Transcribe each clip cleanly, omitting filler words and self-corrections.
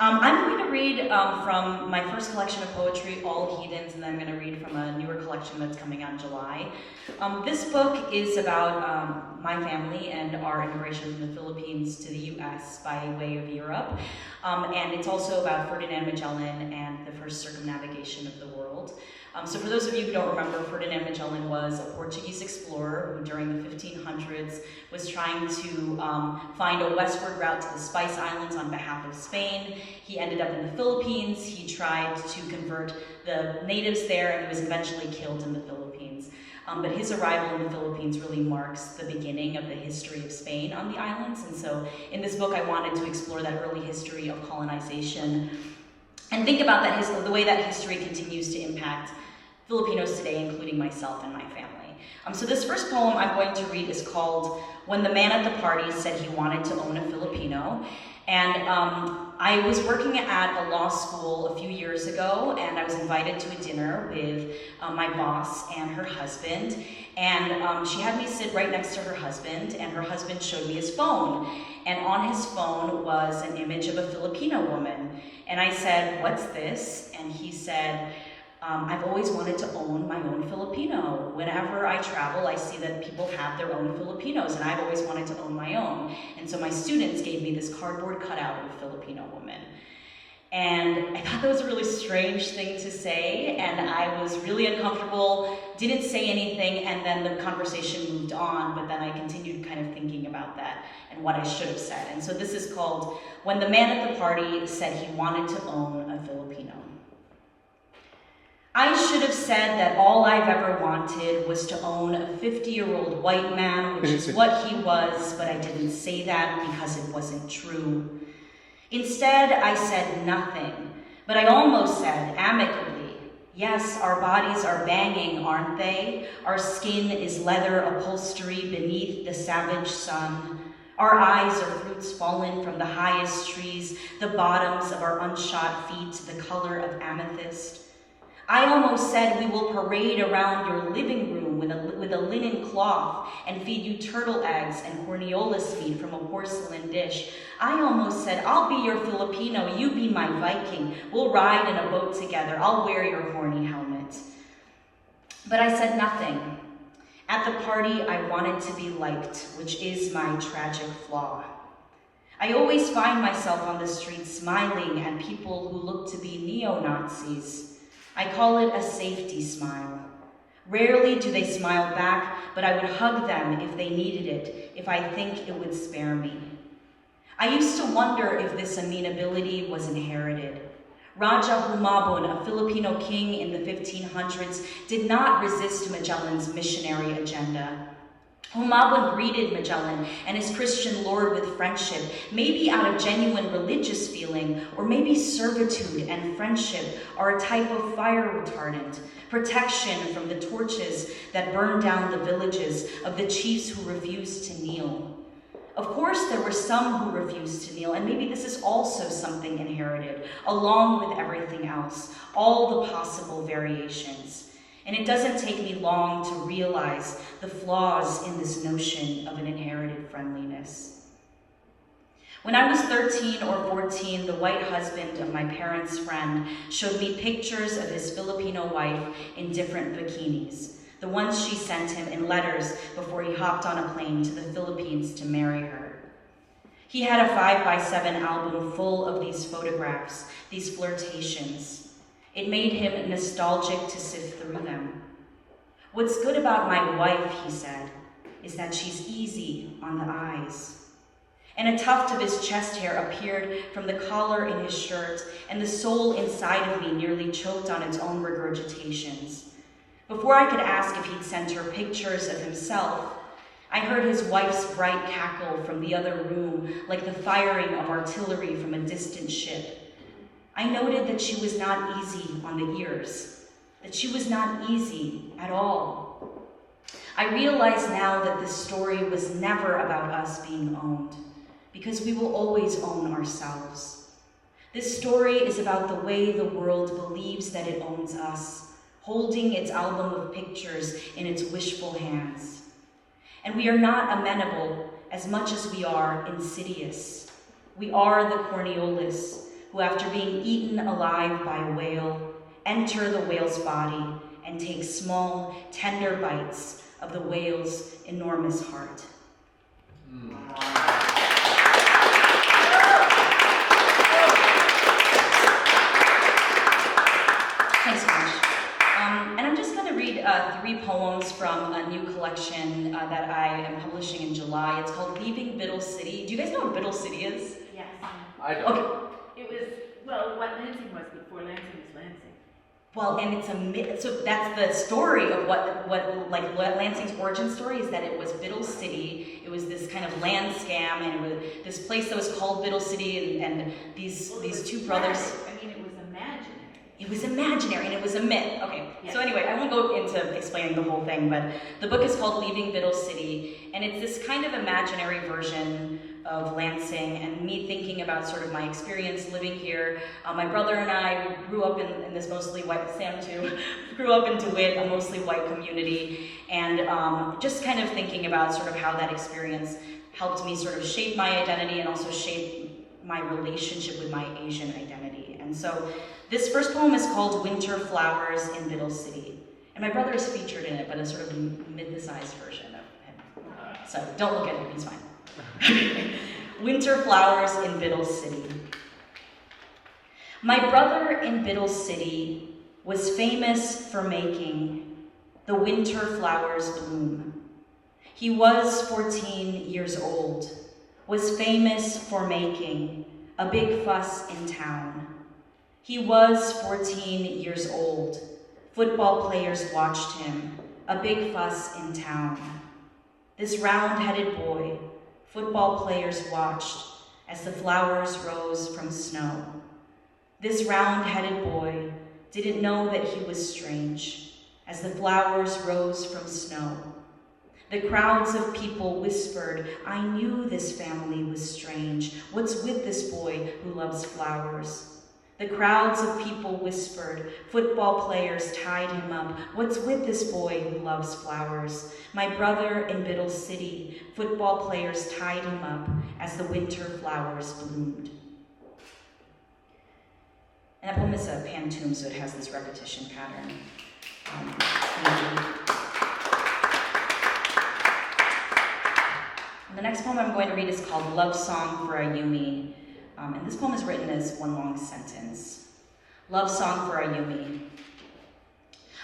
I'm going to read from my first collection of poetry, All Heathens, and then I'm going to read from a newer collection that's coming out in July. This book is about my family and our immigration from the Philippines to the US by way of Europe. And it's also about Ferdinand Magellan and the first circumnavigation of the world. So for those of you who don't remember, Ferdinand Magellan was a Portuguese explorer who during the 1500s was trying to find a westward route to the Spice Islands on behalf of Spain. He ended up in the Philippines. He tried to convert the natives there and he was eventually killed in the Philippines. But his arrival in the Philippines really marks the beginning of the history of Spain on the islands. And so in this book, I wanted to explore that early history of colonization and think about that the way that history continues to impact Filipinos today, including myself and my family. So this first poem I'm going to read is called When the Man at the Party Said He Wanted to Own a Filipino. And I was working at a law school a few years ago, and I was invited to a dinner with my boss and her husband. And she had me sit right next to her husband, and her husband showed me his phone. And on his phone was an image of a Filipino woman. And I said, "What's this?" And he said, I've always wanted to own my own Filipino. Whenever I travel, I see that people have their own Filipinos, and I've always wanted to own my own. And so my students gave me this cardboard cutout of a Filipino woman. And I thought that was a really strange thing to say, and I was really uncomfortable, didn't say anything, and then the conversation moved on, but then I continued kind of thinking about that and what I should have said. And so this is called When the Man at the Party Said He Wanted to Own a Filipino. I should have said that all I've ever wanted was to own a 50-year-old white man, which is what he was, but I didn't say that because it wasn't true. Instead, I said nothing, but I almost said amicably, yes, our bodies are banging, aren't they? Our skin is leather upholstery beneath the savage sun. Our eyes are fruits fallen from the highest trees, the bottoms of our unshod feet the color of amethyst. I almost said we will parade around your living room with a linen cloth and feed you turtle eggs and corniolis meat from a porcelain dish. I almost said, I'll be your Filipino, you be my Viking. We'll ride in a boat together. I'll wear your horny helmet. But I said nothing. At the party, I wanted to be liked, which is my tragic flaw. I always find myself on the street smiling at people who look to be neo-Nazis. I call it a safety smile. Rarely do they smile back, but I would hug them if they needed it, if I think it would spare me. I used to wonder if this amenability was inherited. Raja Humabon, a Filipino king in the 1500s, did not resist Magellan's missionary agenda. Humabon greeted Magellan and his Christian lord with friendship, maybe out of genuine religious feeling, or maybe servitude and friendship are a type of fire retardant, protection from the torches that burned down the villages of the chiefs who refused to kneel. Of course, there were some who refused to kneel, and maybe this is also something inherited, along with everything else, all the possible variations. And it doesn't take me long to realize the flaws in this notion of an inherited friendliness. When I was 13 or 14, the white husband of my parents' friend showed me pictures of his Filipino wife in different bikinis, the ones she sent him in letters before he hopped on a plane to the Philippines to marry her. He had a 5x7 album full of these photographs, these flirtations. It made him nostalgic to sift through them. What's good about my wife, he said, is that she's easy on the eyes. And a tuft of his chest hair appeared from the collar in his shirt, and the soul inside of me nearly choked on its own regurgitations. Before I could ask if he'd sent her pictures of himself, I heard his wife's bright cackle from the other room, like the firing of artillery from a distant ship. I noted that she was not easy on the ears, that she was not easy at all. I realize now that this story was never about us being owned, because we will always own ourselves. This story is about the way the world believes that it owns us, holding its album of pictures in its wishful hands. And we are not amenable as much as we are insidious. We are the Corniolis, who, after being eaten alive by a whale, enter the whale's body and take small, tender bites of the whale's enormous heart. Thanks so much. And I'm just going to read 3 poems from a new collection that I am publishing in July. It's called Leaving Biddle City. Do you guys know what Biddle City is? Yes. I don't. Okay. It was, well, what Lansing was before Lansing was Lansing. Well, and it's a myth. So that's the story of what Lansing's origin story is, that it was Biddle City. It was this kind of land scam, and it was this place that was called Biddle City, and these two brothers. I mean, it was imaginary. It was imaginary, and it was a myth. Okay, Yes. So anyway, I won't go into explaining the whole thing, but the book is called Leaving Biddle City, and it's this kind of imaginary version of Lansing, and me thinking about sort of my experience living here. My brother and I grew up in this mostly white, Sam too, grew up in DeWitt, a mostly white community, and just kind of thinking about sort of how that experience helped me sort of shape my identity and also shape my relationship with my Asian identity. And so this first poem is called Winter Flowers in Biddle City. And my brother is featured in it, but a sort of mid-sized version of him. So don't look at him, he's fine. Winter Flowers in Biddle City. My brother in Biddle City was famous for making the winter flowers bloom. He was 14 years old, was famous for making a big fuss in town. He was 14 years old. Football players watched him, a big fuss in town. This round-headed boy, football players watched as the flowers rose from snow. This round-headed boy didn't know that he was strange as the flowers rose from snow. The crowds of people whispered, "I knew this family was strange. What's with this boy who loves flowers?" The crowds of people whispered, football players tied him up. "What's with this boy who loves flowers?" My brother in Biddle City, football players tied him up as the winter flowers bloomed. And that poem is a pantoum, so it has this repetition pattern. And the next poem I'm going to read is called Love Song for Ayumi. And this poem is written as one long sentence. Love Song for Ayumi.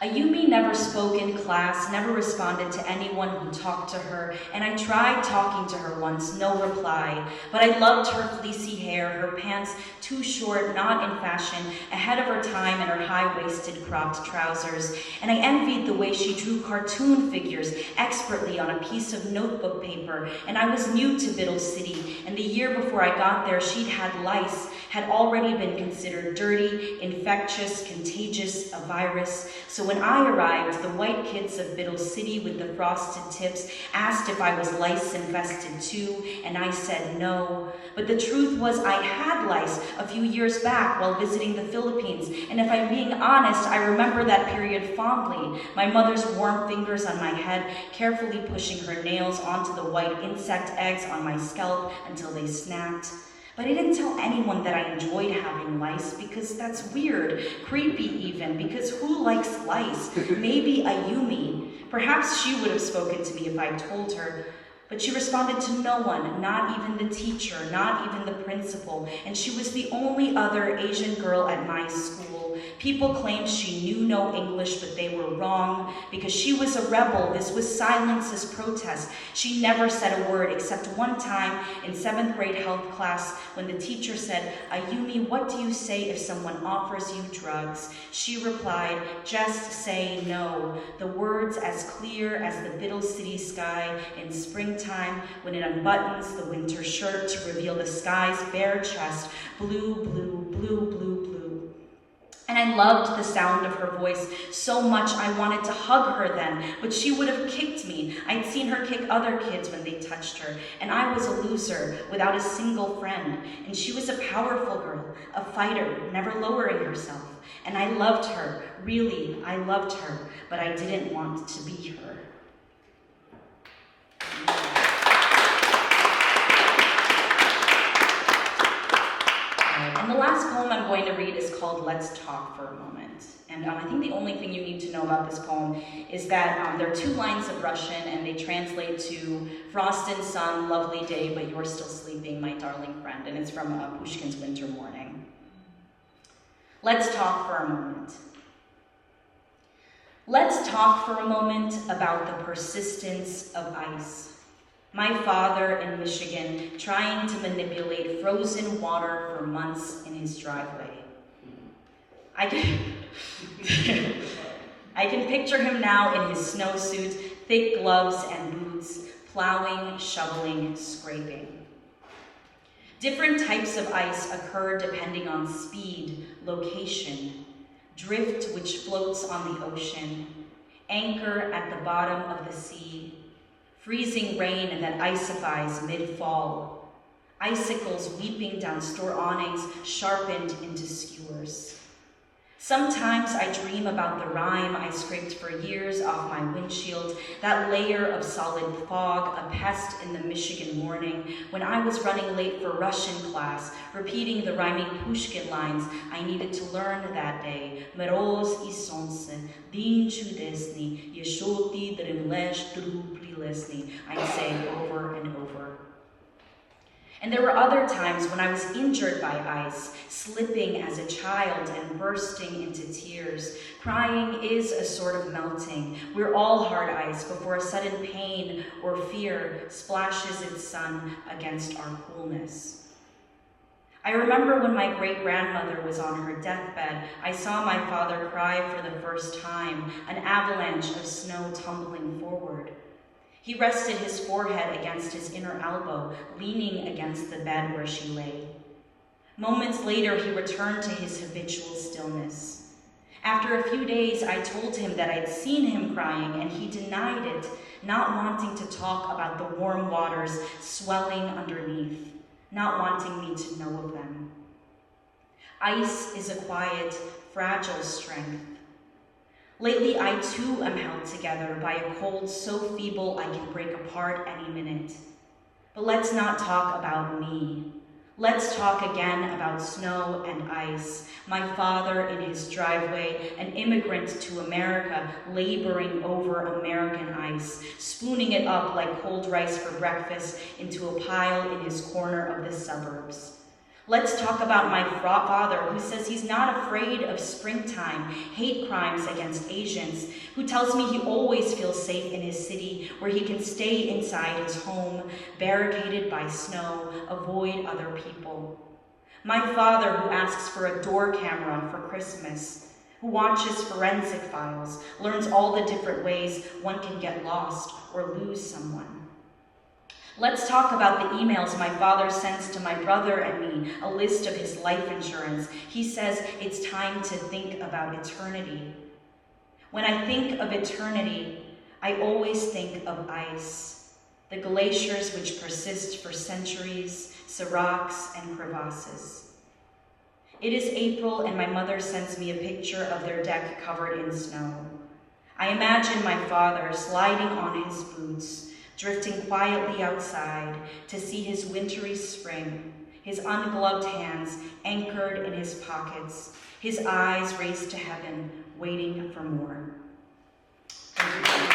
Ayumi never spoke in class, never responded to anyone who talked to her, and I tried talking to her once, no reply. But I loved her fleecy hair, her pants too short, not in fashion, ahead of her time, and her high-waisted cropped trousers. And I envied the way she drew cartoon figures expertly on a piece of notebook paper. And I was new to Biddle City, and the year before I got there, she'd had lice, had already been considered dirty, infectious, contagious, a virus. So when I arrived, the white kids of Biddle City with the frosted tips asked if I was lice-infested too, and I said no. But the truth was I had lice a few years back while visiting the Philippines, and if I'm being honest, I remember that period fondly. My mother's warm fingers on my head, carefully pushing her nails onto the white insect eggs on my scalp until they snapped. But I didn't tell anyone that I enjoyed having lice because that's weird, creepy even, because who likes lice? Maybe Ayumi. Perhaps she would have spoken to me if I told her. But she responded to no one, not even the teacher, not even the principal, and she was the only other Asian girl at my school. People claimed she knew no English, but they were wrong. Because she was a rebel, this was silence as protest. She never said a word, except one time in 7th grade health class when the teacher said, "Ayumi, what do you say if someone offers you drugs?" She replied, "Just say no." The words as clear as the Biddle City sky in springtime when it unbuttons the winter shirt to reveal the sky's bare chest, blue, blue, blue, blue, blue. And I loved the sound of her voice so much I wanted to hug her then, but she would have kicked me. I'd seen her kick other kids when they touched her, and I was a loser without a single friend. And she was a powerful girl, a fighter, never lowering herself. And I loved her, really, I loved her, but I didn't want to be her. And the last poem I'm going to read is called Let's Talk for a Moment. And I think the only thing you need to know about this poem is that there are 2 lines of Russian, and they translate to "Frost and sun, lovely day, but you're still sleeping, my darling friend." And it's from Pushkin's Winter Morning. Let's talk for a moment. Let's talk for a moment about the persistence of ice. My father in Michigan trying to manipulate frozen water for months in his driveway. I can picture him now in his snowsuit, thick gloves and boots, plowing, shoveling, scraping. Different types of ice occur depending on speed, location, drift which floats on the ocean, anchor at the bottom of the sea, freezing rain that icifies mid-fall, icicles weeping down store awnings sharpened into skewers. Sometimes I dream about the rime I scraped for years off my windshield, that layer of solid fog, a pest in the Michigan morning, when I was running late for Russian class, repeating the rhyming Pushkin lines I needed to learn that day. Mороз и солнце, день чудесный, еще ты дремлешь, друг прелестный, I'd say over and over. And there were other times when I was injured by ice, slipping as a child and bursting into tears. Crying is a sort of melting. We're all hard ice before a sudden pain or fear splashes its sun against our coolness. I remember when my great-grandmother was on her deathbed, I saw my father cry for the first time, an avalanche of snow tumbling forward. He rested his forehead against his inner elbow, leaning against the bed where she lay. Moments later, he returned to his habitual stillness. After a few days, I told him that I'd seen him crying, and he denied it, not wanting to talk about the warm waters swelling underneath, not wanting me to know of them. Ice is a quiet, fragile strength. Lately, I too am held together by a cold so feeble I can break apart any minute. But let's not talk about me. Let's talk again about snow and ice, my father in his driveway, an immigrant to America laboring over American ice, spooning it up like cold rice for breakfast into a pile in his corner of the suburbs. Let's talk about my father, who says he's not afraid of springtime, hate crimes against Asians, who tells me he always feels safe in his city, where he can stay inside his home, barricaded by snow, avoid other people. My father, who asks for a door camera for Christmas, who watches forensic files, learns all the different ways one can get lost or lose someone. Let's talk about the emails my father sends to my brother and me, a list of his life insurance. He says it's time to think about eternity. When I think of eternity, I always think of ice, the glaciers which persist for centuries, seracs and crevasses. It is April and my mother sends me a picture of their deck covered in snow. I imagine my father sliding on his boots, drifting quietly outside to see his wintry spring, his ungloved hands anchored in his pockets, his eyes raised to heaven, waiting for more. Thank you.